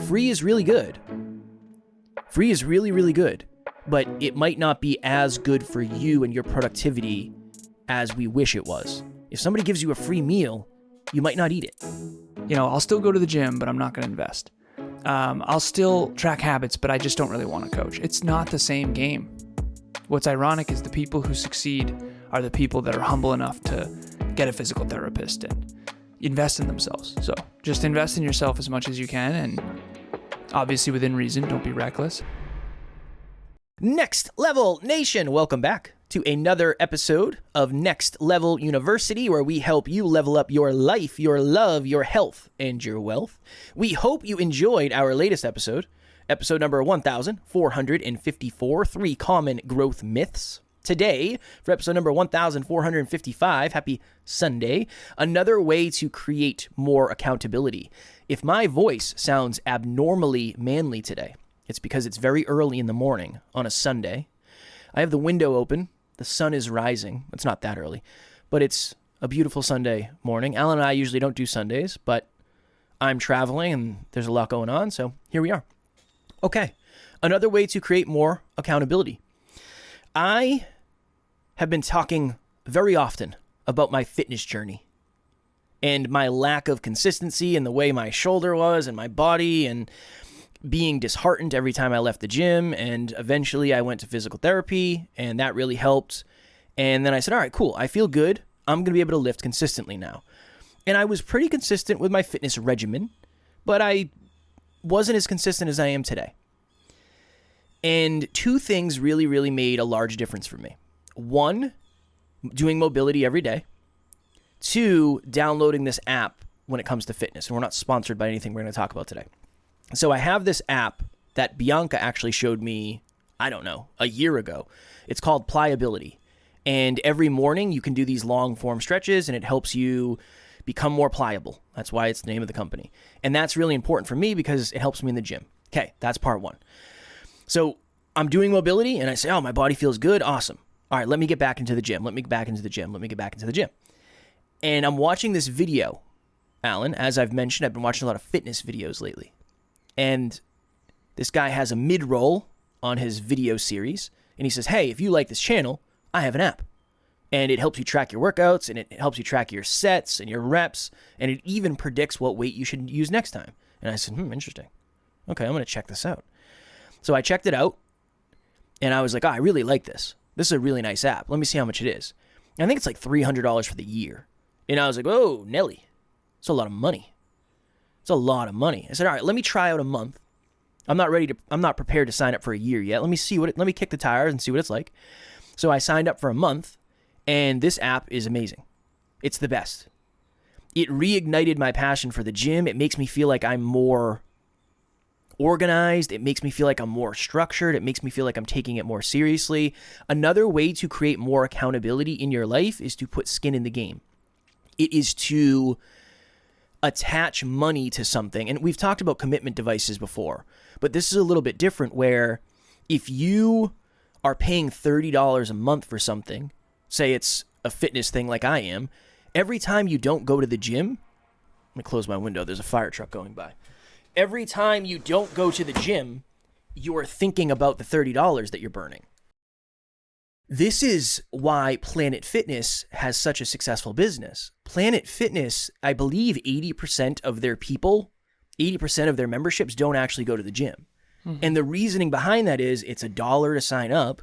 free is really good. Free is really, really good, but it might not be as good for you and your productivity as we wish it was. If somebody gives you a free meal, you might not eat it. I'll still go to the gym, but I'm not going to invest. I'll still track habits, but I just don't really want to coach. It's not the same game. What's ironic is the people who succeed are the people that are humble enough to get a physical therapist and invest in themselves. So just invest in yourself as much as you can, and obviously within reason, don't be reckless. Next Level Nation, welcome back to another episode of Next Level University, where we help you level up your life, your love, your health, and your wealth. We hope you enjoyed our latest episode number 1454, 3 Common Growth Myths. Today, for episode number 1455, happy Sunday, another way to create more accountability. If my voice sounds abnormally manly today, it's because it's very early in the morning on a Sunday. I have the window open. The sun is rising. It's not that early, but it's a beautiful Sunday morning. Alan and I usually don't do Sundays, but I'm traveling and there's a lot going on, so here we are. Okay, another way to create more accountability. I have been talking very often about my fitness journey and my lack of consistency and the way my shoulder was and my body, and being disheartened every time I left the gym. And eventually I went to physical therapy, and that really helped. And then I said, all right, cool. I feel good. I'm going to be able to lift consistently now. And I was pretty consistent with my fitness regimen, but I wasn't as consistent as I am today. And two things really, really made a large difference for me. One, doing mobility every day. Two, downloading this app when it comes to fitness. And we're not sponsored by anything we're going to talk about today. So I have this app that Bianca actually showed me, I don't know, a year ago. It's called Pliability. And every morning you can do these long form stretches, and it helps you become more pliable. That's why it's the name of the company. And that's really important for me because it helps me in the gym. Okay, that's part one. So I'm doing mobility and I say, oh, my body feels good. Awesome. All right, let me get back into the gym. Let me get back into the gym. And I'm watching this video, Alan. As I've mentioned, I've been watching a lot of fitness videos lately. And this guy has a mid-roll on his video series. And he says, hey, if you like this channel, I have an app. And it helps you track your workouts, and it helps you track your sets and your reps, and it even predicts what weight you should use next time. And I said, interesting. Okay, I'm going to check this out. So I checked it out, and I was like, I really like this. This is a really nice app. Let me see how much it is. And I think it's like $300 for the year. And I was like, oh, Nelly, it's a lot of money. It's a lot of money. I said, all right, let me try out a month. I'm not prepared to sign up for a year yet. Let me kick the tires and see what it's like. So I signed up for a month, and this app is amazing. It's the best. It reignited my passion for the gym. It makes me feel like I'm more organized. It makes me feel like I'm more structured. It makes me feel like I'm taking it more seriously. Another way to create more accountability in your life is to put skin in the game. It is to attach money to something. And we've talked about commitment devices before, but this is a little bit different, where if you are paying $30 a month for something, say it's a fitness thing like I am, every time you don't go to the gym, let me close my window, there's a fire truck going by. Every time you don't go to the gym, you are thinking about the $30 that you're burning. This is why Planet Fitness has such a successful business. Planet Fitness, I believe 80% of their people, 80% of their memberships don't actually go to the gym. Mm-hmm. And the reasoning behind that is it's $1 to sign up,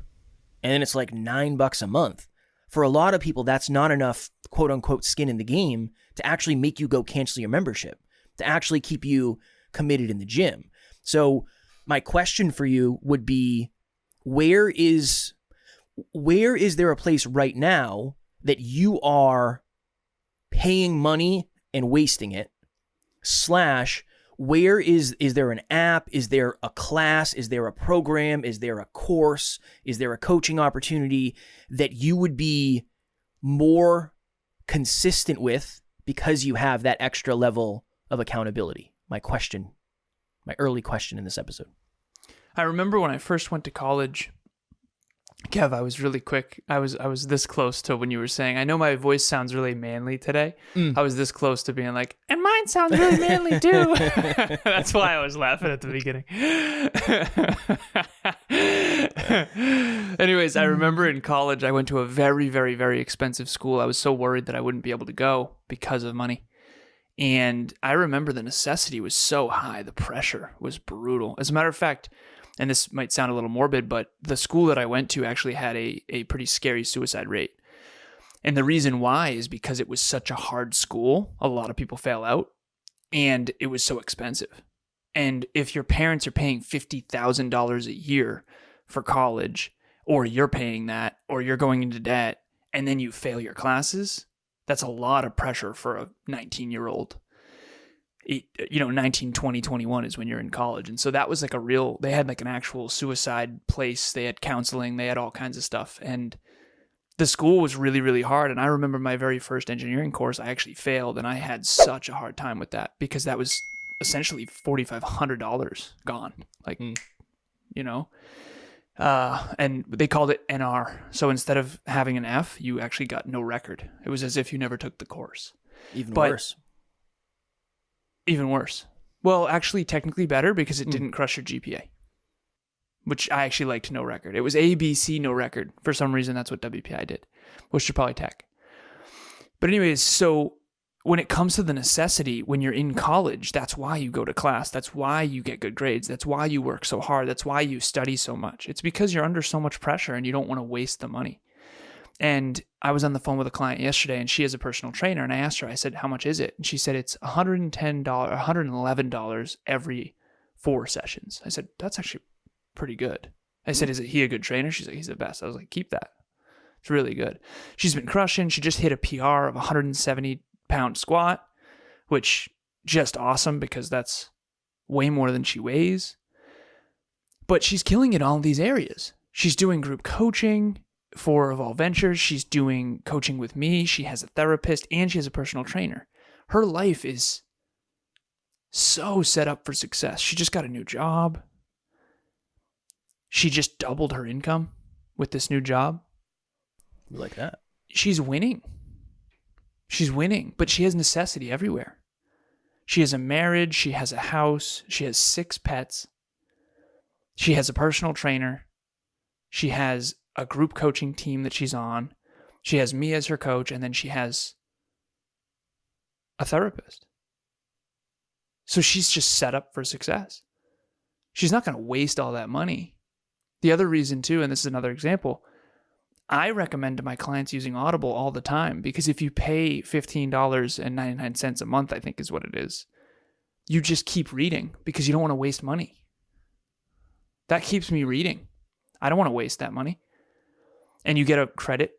and then it's like $9 a month. For a lot of people, that's not enough quote unquote skin in the game to actually make you go cancel your membership, to actually keep you committed in the gym. So my question for you would be, where is there a place right now that you are paying money and wasting it? / where is there an app? Is there a class? Is there a program? Is there a course? Is there a coaching opportunity that you would be more consistent with because you have that extra level of accountability? My early question in this episode. I remember when I first went to college, Kev, I was really quick. I was this close to when you were saying, I know my voice sounds really manly today. I was this close to being like, and mine sounds really manly too. That's why I was laughing at the beginning. Anyways, I remember in college, I went to a very, very, very expensive school. I was so worried that I wouldn't be able to go because of money. And I remember the necessity was so high. The pressure was brutal. As a matter of fact, and this might sound a little morbid, but the school that I went to actually had a pretty scary suicide rate. And the reason why is because it was such a hard school. A lot of people fail out, and it was so expensive. And if your parents are paying $50,000 a year for college, or you're paying that, or you're going into debt, and then you fail your classes, that's a lot of pressure for a 19-year-old. 19, 20, 21 is when you're in college. And so that was like they had like an actual suicide place. They had counseling, they had all kinds of stuff. And the school was really, really hard. And I remember my very first engineering course, I actually failed. And I had such a hard time with that because that was essentially $4,500 gone. Like, and they called it NR. So instead of having an F, you actually got no record. It was as if you never took the course. Even worse. Even worse. Well, actually, technically better because it didn't crush your GPA, which I actually liked no record. It was A, B, C, no record. For some reason, that's what WPI did, which should probably tech. But anyways, so when it comes to the necessity, when you're in college, that's why you go to class. That's why you get good grades. That's why you work so hard. That's why you study so much. It's because you're under so much pressure and you don't want to waste the money. And I was on the phone with a client yesterday, and she is a personal trainer. And I asked her, I said, how much is it? And she said, it's $110, $111 every 4 sessions. I said, that's actually pretty good. I said, is he a good trainer? She's like, he's the best. I was like, keep that. It's really good. She's been crushing. She just hit a PR of 170-pound squat, which just awesome because that's way more than she weighs. But she's killing it in all these areas. She's doing group coaching for Evolve Ventures. She's doing coaching with me. She has a therapist and she has a personal trainer. Her life is so set up for success. She just got a new job. She just doubled her income with this new job. Like that. She's winning. She's winning, but she has necessity everywhere. She has a marriage. She has a house. She has 6 pets. She has a personal trainer. She has a group coaching team that she's on. She has me as her coach, and then she has a therapist. So she's just set up for success. She's not going to waste all that money. The other reason too, and this is another example, I recommend to my clients using Audible all the time because if you pay $15.99 a month, I think is what it is, you just keep reading because you don't want to waste money. That keeps me reading. I don't want to waste that money. And you get a credit,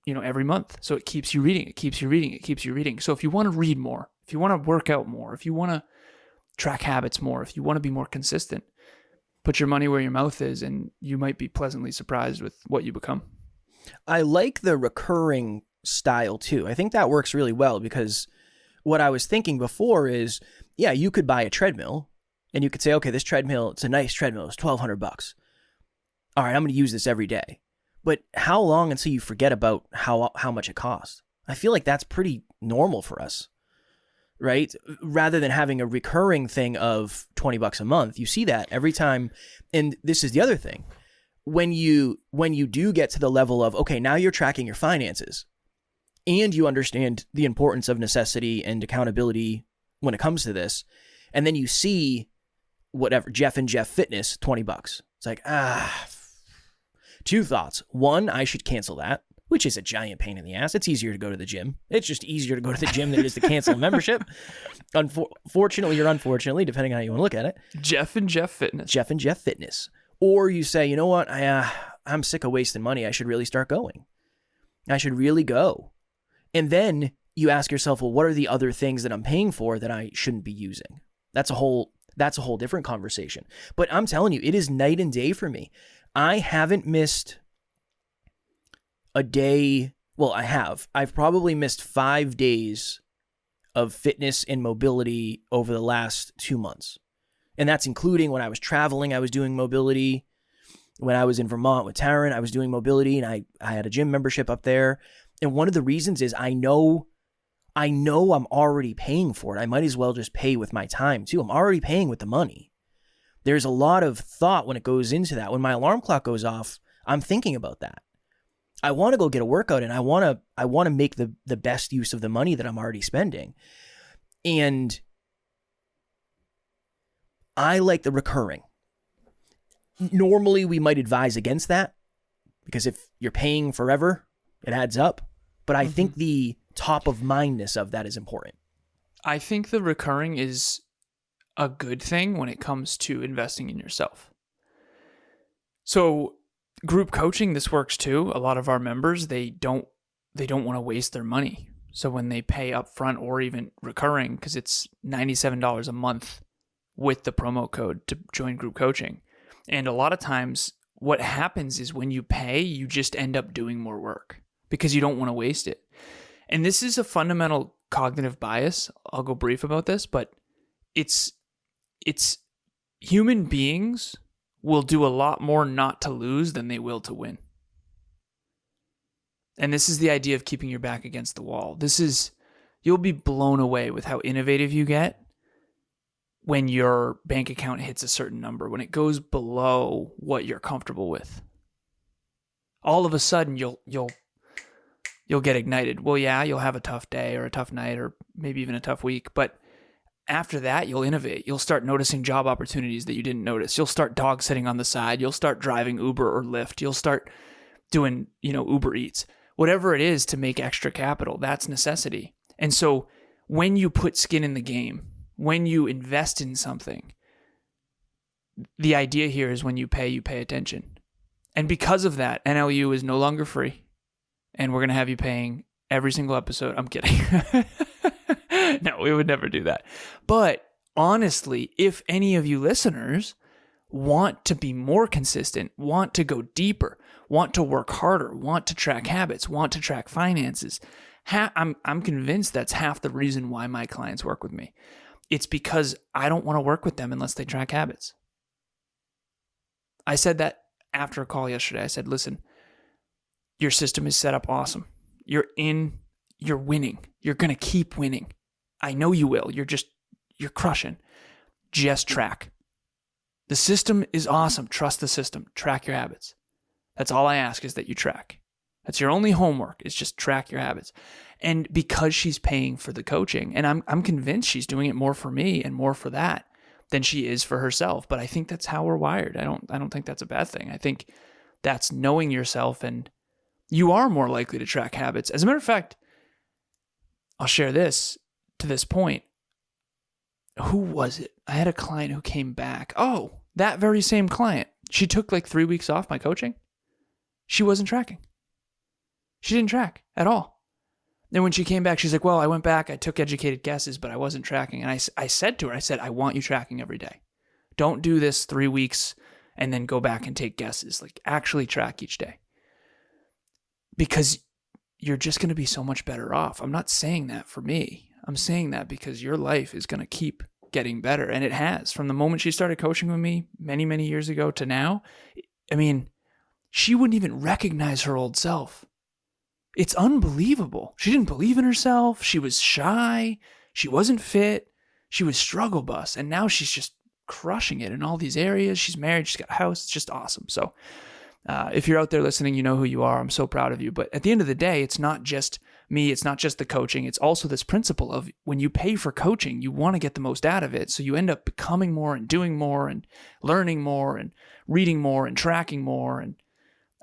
every month. So it keeps you reading. It keeps you reading. It keeps you reading. So if you want to read more, if you want to work out more, if you want to track habits more, if you want to be more consistent, put your money where your mouth is and you might be pleasantly surprised with what you become. I like the recurring style too. I think that works really well because what I was thinking before is, yeah, you could buy a treadmill and you could say, okay, this treadmill, it's a nice treadmill. It's $1,200. All right, I'm going to use this every day. But how long until you forget about how much it costs? I feel like that's pretty normal for us, right? Rather than having a recurring thing of $20 a month, you see that every time. And this is the other thing. When you do get to the level of, okay, now you're tracking your finances and you understand the importance of necessity and accountability when it comes to this, and then you see whatever, Jeff and Jeff Fitness, $20. It's like, 2 thoughts. 1, I should cancel that, which is a giant pain in the ass. It's easier to go to the gym. It's just easier to go to the gym than it is to cancel a membership. Fortunately or unfortunately, depending on how you want to look at it. Jeff and Jeff Fitness. Jeff and Jeff Fitness. Or you say, you know what? I'm sick of wasting money. I should really start going. I should really go. And then you ask yourself, well, what are the other things that I'm paying for that I shouldn't be using? That's a whole different conversation. But I'm telling you, it is night and day for me. I haven't missed a day. Well, I have. I've probably missed 5 days of fitness and mobility over the last 2 months. And that's including when I was traveling, I was doing mobility. when I was in Vermont with Taryn, I was doing mobility and I had a gym membership up there. And one of the reasons is I know I'm already paying for it. I might as well just pay with my time too. I'm already paying with the money. There's a lot of thought when it goes into that. When my alarm clock goes off, I'm thinking about that. I want to go get a workout and I want to make the best use of the money that I'm already spending. And I like the recurring. Normally we might advise against that because if you're paying forever, it adds up. But I think the top of mindness of that is important. I think the recurring is a good thing when it comes to investing in yourself. So group coaching, this works too. A lot of our members, they don't want to waste their money. So when they pay upfront or even recurring, because it's $97 a month with the promo code to join group coaching. And a lot of times what happens is when you pay, you just end up doing more work because you don't want to waste it. And this is a fundamental cognitive bias. I'll go brief about this, but it's human beings will do a lot more not to lose than they will to win. And this is the idea of keeping your back against the wall. You'll be blown away with how innovative you get when your bank account hits a certain number, when it goes below what you're comfortable with. All of a sudden, you'll get ignited. Well, yeah, you'll have a tough day or a tough night or maybe even a tough week, but after that, you'll innovate. You'll start noticing job opportunities that you didn't notice. You'll start dog sitting on the side. You'll start driving Uber or Lyft. You'll start doing, Uber Eats. Whatever it is to make extra capital, that's necessity. And so when you put skin in the game, when you invest in something, the idea here is when you pay attention. And because of that, NLU is no longer free. And we're going to have you paying every single episode. I'm kidding. No, we would never do that. But honestly, if any of you listeners want to be more consistent, want to go deeper, want to work harder, want to track habits, want to track finances, I'm convinced that's half the reason why my clients work with me. It's because I don't want to work with them unless they track habits. I said that after a call yesterday. I said, listen, your system is set up awesome. You're winning. You're going to keep winning. I know you will. You're crushing. Just track. The system is awesome. Trust the system. Track your habits. That's all I ask is that you track. That's your only homework is just track your habits. And because she's paying for the coaching, and I'm convinced she's doing it more for me and more for that than she is for herself. But I think that's how we're wired. I don't think that's a bad thing. I think that's knowing yourself, and you are more likely to track habits. As a matter of fact, I'll share this to this point. Who was it? I had a client who came back. Oh, that very same client. She took like 3 weeks off my coaching. She wasn't tracking. She didn't track at all. Then when she came back, she's like, well, I went back, I took educated guesses, but I wasn't tracking. And I said to her, I want you tracking every day. Don't do this 3 weeks and then go back and take guesses. Like actually track each day. Because you're just going to be so much better off. I'm not saying that for me. I'm saying that because your life is going to keep getting better. And it has. From the moment she started coaching with me many, many years ago to now, I mean, she wouldn't even recognize her old self. It's unbelievable. She didn't believe in herself. She was shy. She wasn't fit. She was struggle bus. And now she's just crushing it in all these areas. She's married. She's got a house. It's just awesome. So if you're out there listening, you know who you are. I'm so proud of you. But at the end of the day, it's not just me. It's not just the coaching. It's also this principle of when you pay for coaching, you want to get the most out of it. So you end up becoming more and doing more and learning more and reading more and tracking more. And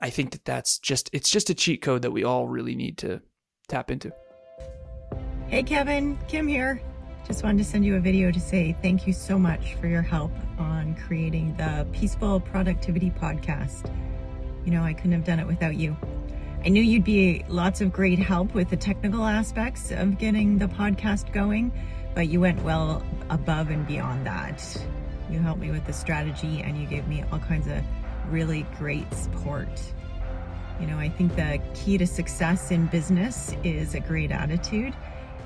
I think it's just a cheat code that we all really need to tap into. Hey Kevin, Kim here. Just wanted to send you a video to say thank you so much for your help on creating the Peaceful Productivity Podcast. You know, I couldn't have done it without you. I knew you'd be lots of great help with the technical aspects of getting the podcast going, but you went well above and beyond that. You helped me with the strategy and you gave me all kinds of really great support. You know, I think the key to success in business is a great attitude,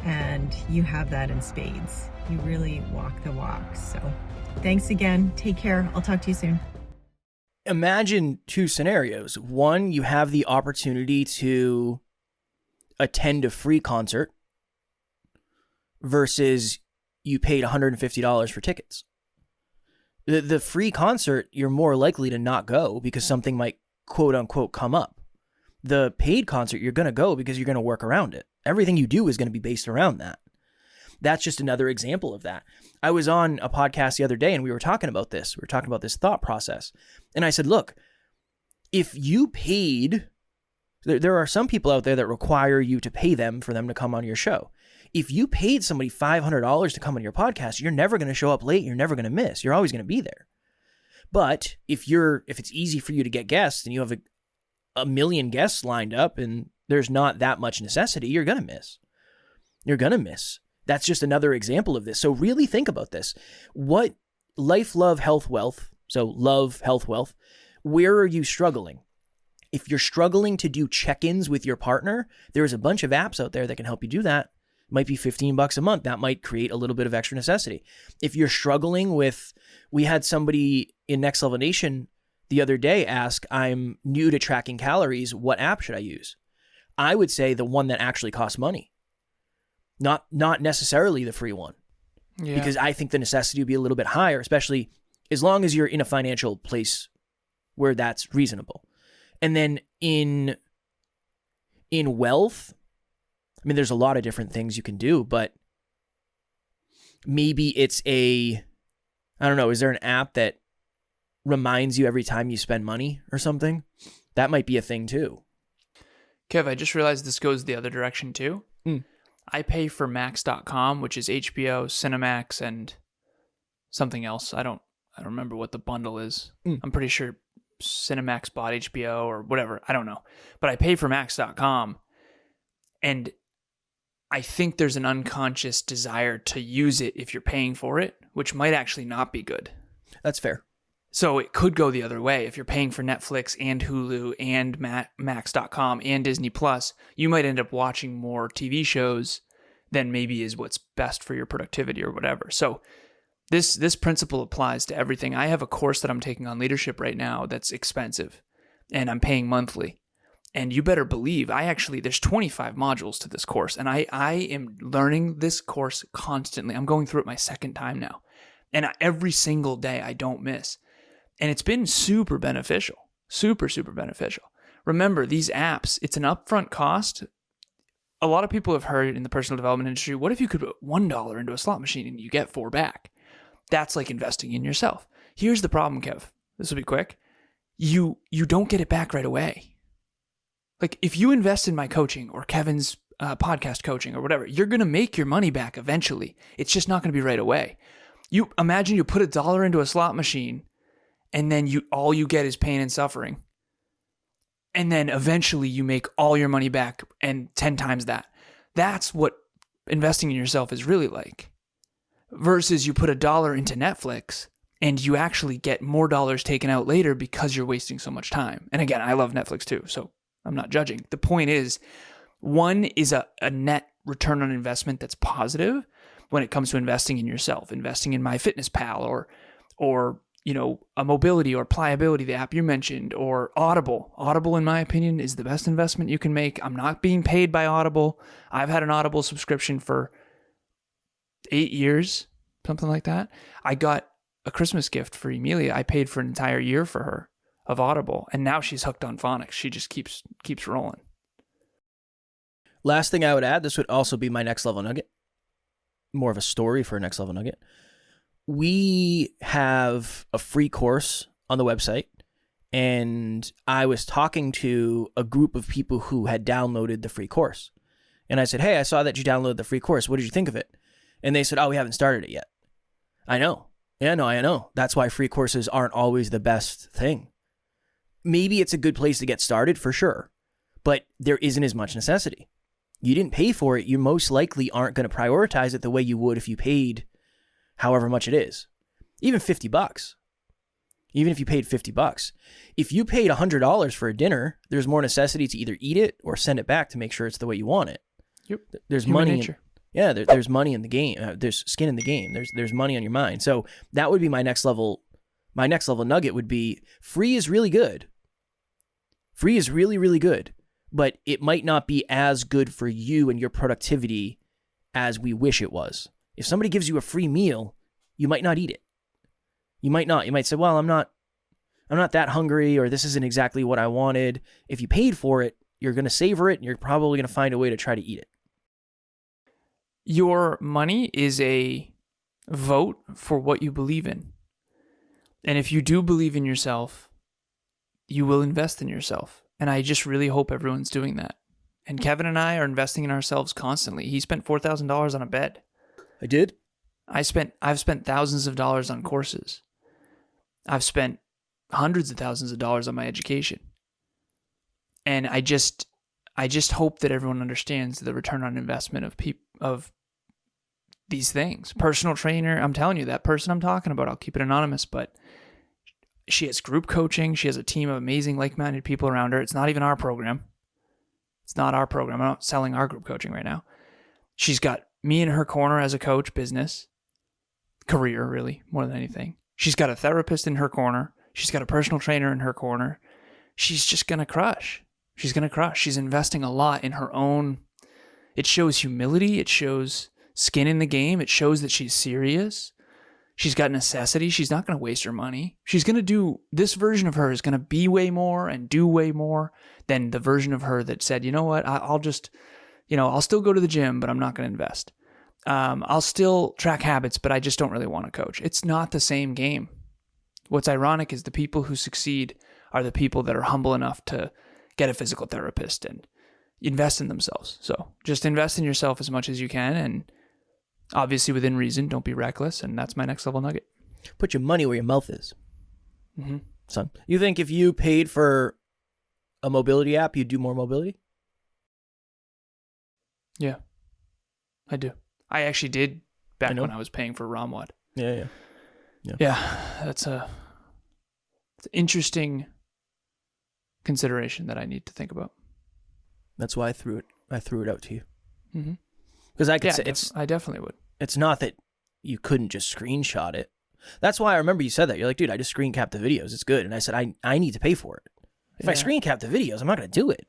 and you have that in spades. You really walk the walk. So thanks again. Take care. I'll talk to you soon. imagine two scenarios. One, you have the opportunity to attend a free concert versus you paid $150 for tickets. The free concert, you're more likely to not go because something might quote unquote come up. The paid concert, you're going to go because you're going to work around it. Everything you do is going to be based around that. That's just another example of that. I was on a podcast the other day and we were talking about this. We were talking about this thought process. And I said, look, if you paid, there are some people out there that require you to pay them for them to come on your show. If you paid somebody $500 to come on your podcast, you're never going to show up late. You're never going to miss. You're always going to be there. But if it's easy for you to get guests and you have a million guests lined up and there's not that much necessity, you're going to miss. You're going to miss. That's just another example of this. So really think about this. What life, love, health, wealth. So love, health, wealth. Where are you struggling? If you're struggling to do check-ins with your partner, there's a bunch of apps out there that can help you do that. Might be $15 a month. That might create a little bit of extra necessity. If you're struggling with, we had somebody in Next Level Nation the other day ask, I'm new to tracking calories. What app should I use? I would say the one that actually costs money. Not necessarily the free one. Yeah. Because I think the necessity would be a little bit higher, especially as long as you're in a financial place where that's reasonable. And then in wealth, I mean, there's a lot of different things you can do, but maybe it's I don't know, is there an app that reminds you every time you spend money or something? That might be a thing too. Kev, I just realized this goes the other direction too. I pay for Max.com, which is HBO, Cinemax, and something else. I don't remember what the bundle is. I'm pretty sure Cinemax bought HBO or whatever. I don't know. But I pay for Max.com, and I think there's an unconscious desire to use it if you're paying for it, which might actually not be good. That's fair. So it could go the other way. If you're paying for Netflix and Hulu and Max.com and Disney Plus, you might end up watching more TV shows than maybe is what's best for your productivity or whatever. So this principle applies to everything. I have a course that I'm taking on leadership right now that's expensive, and I'm paying monthly. And you better believe there's 25 modules to this course, and I am learning this course constantly. I'm going through it my second time now. And every single day I don't miss. And it's been super beneficial, super, super beneficial. Remember, these apps, it's an upfront cost. A lot of people have heard in the personal development industry, what if you could put $1 into a slot machine and you get 4 back? That's like investing in yourself. Here's the problem, Kev. This will be quick. You don't get it back right away. Like if you invest in my coaching or Kevin's podcast coaching or whatever, you're going to make your money back eventually. It's just not going to be right away. You imagine you put $1 into a slot machine and then all you get is pain and suffering. And then eventually you make all your money back and 10 times that. That's what investing in yourself is really like. Versus you put $1 into Netflix and you actually get more dollars taken out later because you're wasting so much time. And again, I love Netflix too, so I'm not judging. The point is, one is a net return on investment that's positive when it comes to investing in yourself, investing in MyFitnessPal or a mobility or pliability, the app you mentioned, or Audible. Audible, in my opinion, is the best investment you can make. I'm not being paid by Audible. I've had an Audible subscription for 8 years, something like that. I got a Christmas gift for Emilia. I paid for an entire year for her of Audible, and now she's hooked on phonics. She just keeps rolling. Last thing I would add, this would also be my next level nugget. More of a story for a next level nugget. We have a free course on the website, and I was talking to a group of people who had downloaded the free course. And I said, hey, I saw that you downloaded the free course. What did you think of it? And they said, oh, we haven't started it yet. I know. Yeah, no, I know. That's why free courses aren't always the best thing. Maybe it's a good place to get started for sure, but there isn't as much necessity. You didn't pay for it. You most likely aren't going to prioritize it the way you would if you paid however much it is. Even $50. Even if you paid $50. If you paid $100 for a dinner, there's more necessity to either eat it or send it back to make sure it's the way you want it. Yep. There's Human money. nature. There's money in the game. There's skin in the game. There's money on your mind. So that would be my next level my next level nugget would be free is really good. Free is really, really good, but it might not be as good for you and your productivity as we wish it was. If somebody gives you a free meal, you might not eat it. You might not. You might say, well, I'm not that hungry, or this isn't exactly what I wanted. If you paid for it, you're going to savor it, and you're probably going to find a way to try to eat it. Your money is a vote for what you believe in. And if you do believe in yourself, you will invest in yourself. And I just really hope everyone's doing that. And Kevin and I are investing in ourselves constantly. He spent $4,000 on a bed. I did? I've spent thousands of dollars on courses. I've spent hundreds of thousands of dollars on my education. And I just hope that everyone understands the return on investment of these things. Personal trainer, I'm telling you, that person I'm talking about, I'll keep it anonymous, but she has group coaching. She has a team of amazing like-minded people around her. It's not even our program. It's not our program. I'm not selling our group coaching right now. She's got me in her corner as a coach, business, career, really, more than anything. She's got a therapist in her corner. She's got a personal trainer in her corner. She's just going to crush. She's going to crush. She's investing a lot in her own. It shows humility. It shows skin in the game. It shows that she's serious. She's got necessity. She's not going to waste her money. She's going to do, this version of her is going to be way more and do way more than the version of her that said, you know what, I'll just, I'll still go to the gym, but I'm not going to invest. I'll still track habits, but I just don't really want to coach. It's not the same game. What's ironic is the people who succeed are the people that are humble enough to get a physical therapist and invest in themselves. So just invest in yourself as much as you can, and obviously within reason. Don't be reckless, and that's my next level nugget. Put your money where your mouth is, Mm-hmm. son. You think if you paid for a mobility app, you'd do more mobility? Yeah, I do. I actually did back when I was paying for Ramwad. Yeah. That's it's an interesting consideration that I need to think about. That's why I threw it out to you. Mm-hmm. Because I could say I definitely would. It's not that you couldn't just screenshot it. That's why I remember you said that. You're like, dude, I just screen capped the videos. It's good. And I said, I need to pay for it. If I screen cap the videos, I'm not going to do it.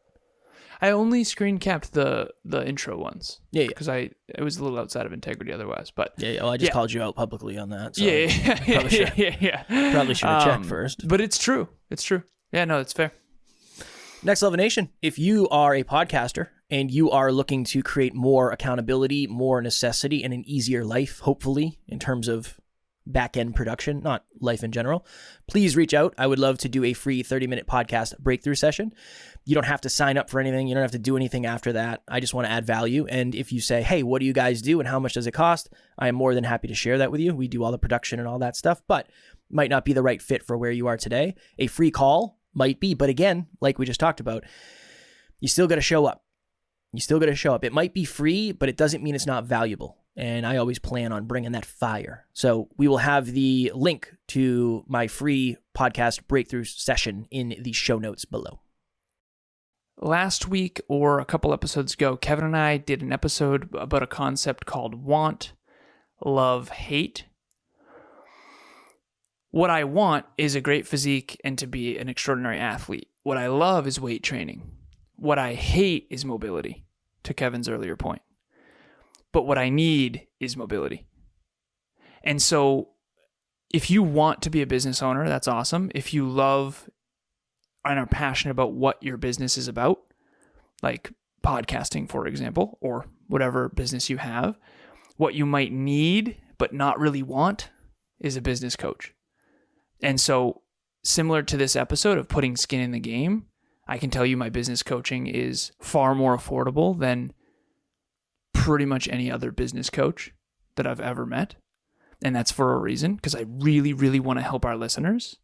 I only screen capped the intro ones. Yeah. Because it was a little outside of integrity otherwise. But yeah. Well, I just called you out publicly on that. So yeah. Probably should have checked first. But it's true. It's true. Yeah, no, it's fair. Next Level Nation, if you are a podcaster and you are looking to create more accountability, more necessity, and an easier life, hopefully, in terms of back-end production, not life in general, please reach out. I would love to do a free 30-minute podcast breakthrough session. You don't have to sign up for anything. You don't have to do anything after that. I just want to add value. And if you say, hey, what do you guys do and how much does it cost? I am more than happy to share that with you. We do all the production and all that stuff, but might not be the right fit for where you are today. A free call might be, but again, like we just talked about, you still got to show up. It might be free, but it doesn't mean it's not valuable. And I always plan on bringing that fire. So we will have the link to my free podcast breakthrough session in the show notes below. Last week or a couple episodes ago, Kevin and I did an episode about a concept called want, love, hate. What I want is a great physique and to be an extraordinary athlete. What I love is weight training. What I hate is mobility, to Kevin's earlier point. But what I need is mobility. And so if you want to be a business owner, that's awesome. If you love and are passionate about what your business is about, like podcasting, for example, or whatever business you have, what you might need but not really want is a business coach. And so similar to this episode of putting skin in the game, I can tell you my business coaching is far more affordable than pretty much any other business coach that I've ever met. And that's for a reason, because I really, really want to help our listeners.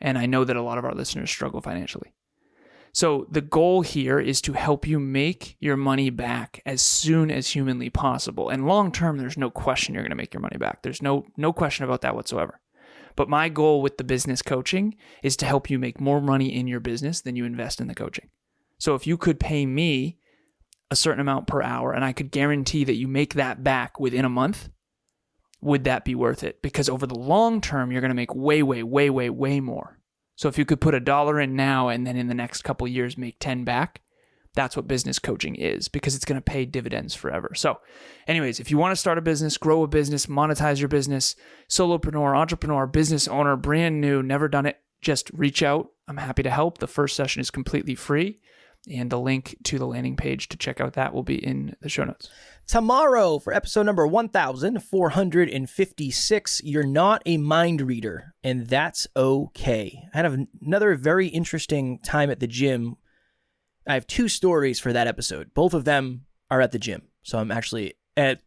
And I know that a lot of our listeners struggle financially. So the goal here is to help you make your money back as soon as humanly possible. And long term, there's no question you're going to make your money back. There's no question about that whatsoever. But my goal with the business coaching is to help you make more money in your business than you invest in the coaching. So if you could pay me a certain amount per hour and I could guarantee that you make that back within a month, would that be worth it? Because over the long term, you're going to make way, way, way, way, way more. So if you could put $1 in now and then in the next couple of years make 10 back, that's what business coaching is, because it's going to pay dividends forever. So anyways, if you want to start a business, grow a business, monetize your business, solopreneur, entrepreneur, business owner, brand new, never done it, just reach out. I'm happy to help. The first session is completely free. And the link to the landing page to check out that will be in the show notes. Tomorrow for episode number 1456, you're not a mind reader, and that's okay. I had another very interesting time at the gym. I have 2 stories for that episode. Both of them are at the gym. So I'm actually at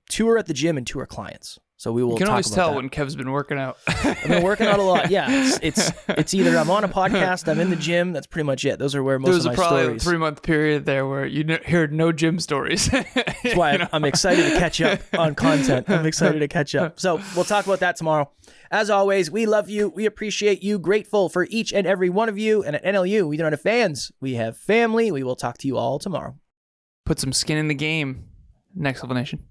2 are at the gym and 2 are clients. So we will talk about that. You can always tell when Kev's been working out. I've been working out a lot. Yeah, it's either I'm on a podcast, I'm in the gym. That's pretty much it. Those are where most of my stories. There was probably a 3-month period there where you heard no gym stories. That's why I'm excited to catch up on content. I'm excited to catch up. So we'll talk about that tomorrow. As always, we love you. We appreciate you. Grateful for each and every one of you. And at NLU, we don't have fans. We have family. We will talk to you all tomorrow. Put some skin in the game. Next Level Nation.